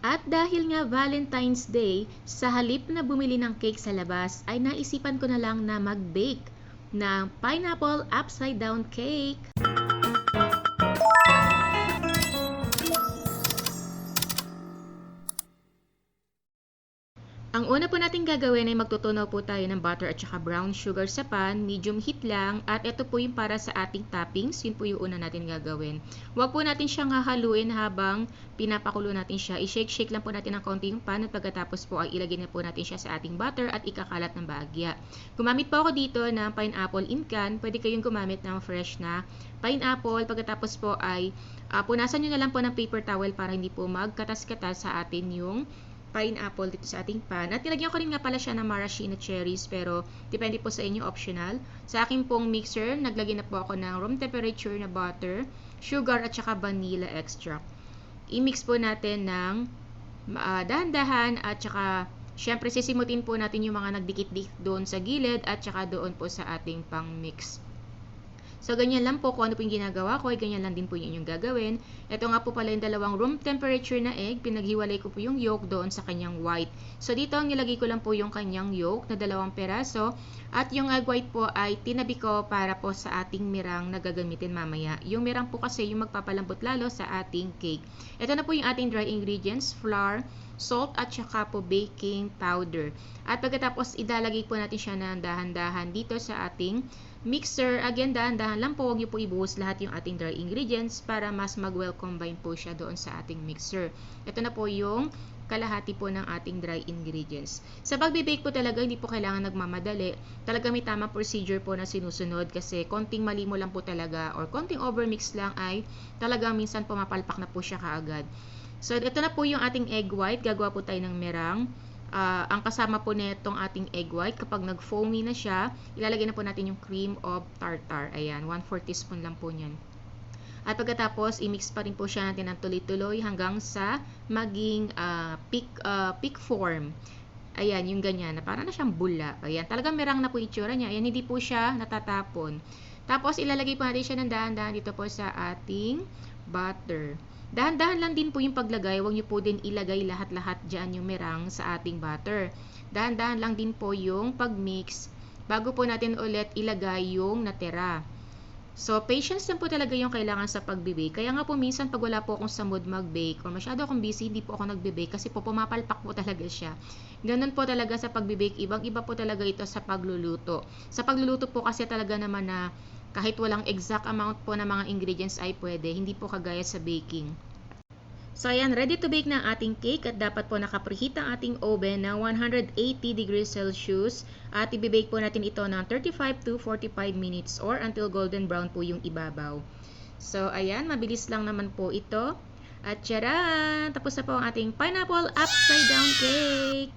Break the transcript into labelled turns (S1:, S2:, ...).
S1: At dahil nga Valentine's Day, sa halip na bumili ng cake sa labas, ay naisipan ko na lang na mag-bake ng pineapple upside down cake. Ang una po natin gagawin ay magtutunaw po tayo ng butter at saka brown sugar sa pan, medium heat lang, at ito po yung para sa ating toppings, yun po yung una natin gagawin. Huwag po natin siyang hahaluin habang pinapakulo natin siya. I-shake-shake lang po natin ng konti yung pan at pagkatapos po ay ilagay na po natin siya sa ating butter at ikakalat ng bahagya. Gumamit po ako dito ng pineapple in can, pwede kayong gumamit ng fresh na pineapple. Pagkatapos po ay punasan nyo na lang po ng paper towel para hindi po magkatas-katas sa atin yung pineapple dito sa ating pan. At nilagyan ko rin nga pala siya ng maraschino cherries pero depende po sa inyo, optional. Sa aking pong mixer, naglagay na po ako ng room temperature na butter, sugar at saka vanilla extract. I-mix po natin ng dahan-dahan at saka syempre sisimutin po natin yung mga nagdikit-dikit doon sa gilid at saka doon po sa ating pang mix. So, ganyan lang po kung ano po yung ginagawa ko, ay ganyan lang din po yung inyong gagawin. Ito nga po pala yung dalawang room temperature na egg, pinaghiwalay ko po yung yolk doon sa kanyang white. So, dito ang nilagay ko lang po yung kanyang yolk na 2 peraso, at yung egg white po ay tinabi ko para po sa ating mirang na gagamitin mamaya. Yung mirang po kasi yung magpapalambot lalo sa ating cake. Ito na po yung ating dry ingredients, flour, salt at saka po baking powder. At pagkatapos ilalagay po natin siya ng dahan-dahan dito sa ating mixer. Again, dahan-dahan lang po, huwag niyo po ibuhos lahat yung ating dry ingredients para mas mag-well combine po siya doon sa ating mixer. Ito na po yung kalahati po ng ating dry ingredients. Sa pagbe-bake po talaga, hindi po kailangan nagmamadali. Talaga may tamang procedure po na sinusunod kasi konting mali mo lang po talaga or konting overmix lang ay talagang minsan pumapalpak na po siya kaagad. So, ito na po yung ating egg white. Gagawa po tayo ng merang. Ang kasama po nitong ating egg white, kapag nag-foamy na siya, ilalagay na po natin yung cream of tartar. Ayan, 1/4 teaspoon lang po niyan. At pagkatapos, i-mix pa rin po siya natin ng tuloy-tuloy hanggang sa maging peak form. Ayan, yung ganyan, na parang na siyang bula. Ayan, talagang merang na po itsura niya. Ayan, hindi po siya natatapon. Tapos, ilalagay po natin siya ng dahan-dahan dito po sa ating butter. Dahan-dahan lang din po yung paglagay. Huwag niyo po din ilagay lahat-lahat dyan yung merang sa ating butter. Dahan-dahan lang din po yung pag-mix bago po natin ulit ilagay yung natira. So, patience lang po talaga yung kailangan sa pag-bake. Kaya nga po minsan pag wala po akong sa mood mag-bake or masyado akong busy, hindi po ako nagbe-bake kasi po pumapalpak po talaga siya. Ganun po talaga sa pag-bake. Ibang-iba po talaga ito sa pagluluto. Sa pagluluto po kasi talaga naman na kahit walang exact amount po ng mga ingredients ay pwede. Hindi po kagaya sa baking. So, ayan, ready to bake na ating cake at dapat po nakapreheat ang ating oven na 180 degrees Celsius at ibibake po natin ito ng 35 to 45 minutes or until golden brown po yung ibabaw. So, ayan, mabilis lang naman po ito. At tcharan! Tapos na po ang ating pineapple upside down cake!